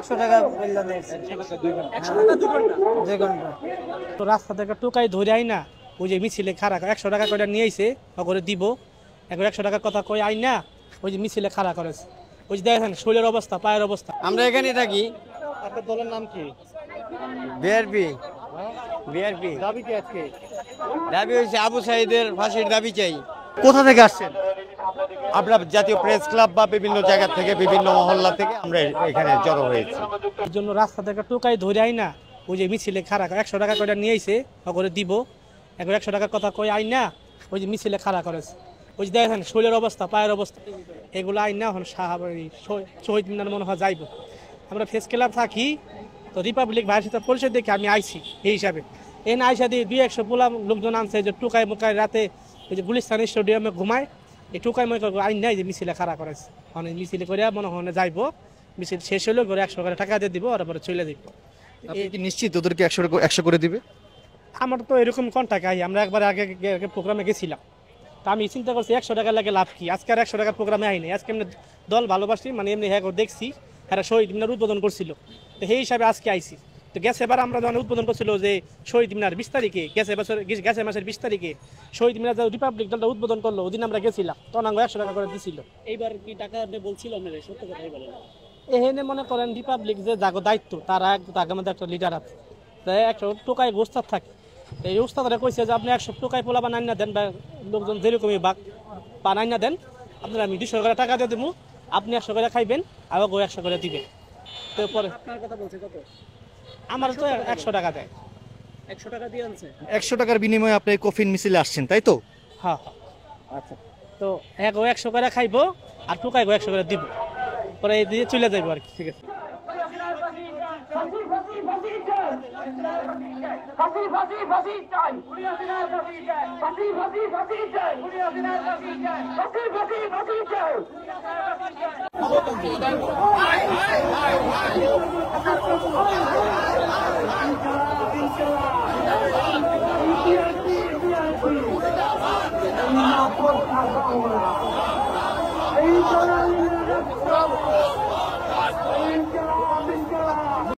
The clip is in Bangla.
100 টাকা বললো নেছে 100 টাকা 2 ঘন্টা 2 ঘন্টা। তো রাস্তা থেকে টোকাই ধরে আই না, ওই যে মিছিলে খাড়া 100 টাকা করে নিয়ে আইছে করে দিব, এখন 100 টাকার কথা কই আই না, ওই যে মিছিলে খাড়া করেছে। ওই যে দেখেন শরীরের অবস্থা, পায়ের অবস্থা। আমরা এখানেই থাকি। আপনার দলের নাম কি? বিআরপি। বিআরপি দাবি কি আজকে? দাবি হয়েছে আবু সাইদের ফাঁসির দাবি চাই। কোথা থেকে আসছেন? আমরা জাতীয় প্রেস ক্লাব বা বিভিন্ন জায়গা থেকে, বিভিন্ন মহল্লা থেকে আমরা এখানে জড়ো হয়েছি। এর জন্য রাস্তা থেকে টোকাই ধরে আই না, ওই যে মিছিলে খাড়া 100 টাকা করে নিয়ে আইছে করে দিব, এখন 100 টাকার কথা কই আই না, ওই যে মিছিলে খাড়া করেছে। ওই যে দেখেন শরীরের অবস্থা, পায়ের অবস্থা, এগুলো আই না এখন শহীদ মিনার মনে হয় যাইব। আমরা প্রেস ক্লাব থাকি, তো রিপাবলিক ভাইয়ের সাথে পরিচয় দেখে আমি আইছি এই হিসাবে। এনে আইসা দিয়ে 200 পোলা লোকজন আনছে যে টুকাই মুকাই রাতে ওই যে গুলিস্তান স্টেডিয়ামে ঘুমায়, এই টুকাই মুকাই আইন নাই যে মিছিলে খাড়া করেছে। অনেক মিছিলে করে মনে হয় যাইব, মিছিল শেষ হলেও করে 100 করে টাকা দিয়ে দিব, আর পরে চলে দিব। আপনি কি নিশ্চিত ওদেরকে 100 করে দিবে? আমার তো এরকম কন্টাক্ট আই, আমরা একবার আগে প্রোগ্রামে গেছিলাম, তা আমি চিন্তা করছি 100 টাকা লাগে লাভ কি, আজকে আর 100 টাকার প্রোগ্রামে আইনি। আজকে এমনি দল ভালোবাসি, মানে এমনি হ্যাঁ দেখছি, হ্যাঁ শহীদ মিনার উদ্বোধন করছিল, তো সেই হিসাবে আজকে আইছি। তো গেছে এবার আমরা যখন উদ্বোধন করছিল যে শহীদ মিনার 20 তারিখে, গেছে মাসের 20 তারিখে শহীদ মিনার রিপাবলিক দলটা উদ্বোধন করলো, ওদিন আমরা গেছিলাম, তখন আমরা 100 টাকা করে দিছিল। এইবার কি টাকা বলছিল আপনারা? সত্য কথাই বলেন। এখানে মনে করেন রিপাবলিক যে জাগো দায়িত্ব, তারা তার মধ্যে একটা লিডার আছে, তাই 100 টোকায় গোস্তাদ থাকে। এই উস্তাদরা কইছে যে আপনি 100 টোকায় পোলা বানাই না দেন, বা লোকজন যেরকমই বানাই না দেন, আপনারা আমি 200 করে টাকা দিয়ে দেবো, আপনি 100 করে খাইবেন, আবার 100 করে দিবেন। তো পরে আপনার কথা বলছে কত? আমার তো 100 টাকা দেয়। 100 টাকা দিয়ে আনছে? 100 টাকার বিনিময়ে আপনি কফিন মিছিলে আসছেন, তাই তো? হ্যাঁ, আচ্ছা, তো 100 করে খাইবো আর টোকাই 100 করে দিব, পরে এই দিয়ে চলে যাইবো আর কি। ঠিক আছে। এই